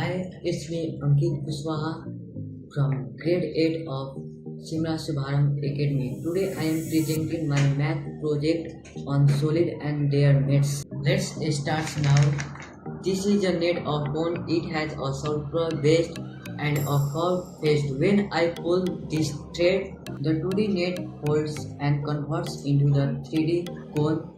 Hi, it's me Ankit Kushwaha from grade 8 of Simla Subharam Academy. Today I am presenting my math project on solid and their nets. Let's start now. This is a net of bone. It has a circular base and a curved face. When I pull this thread, the 2D net folds and converts into the 3D cone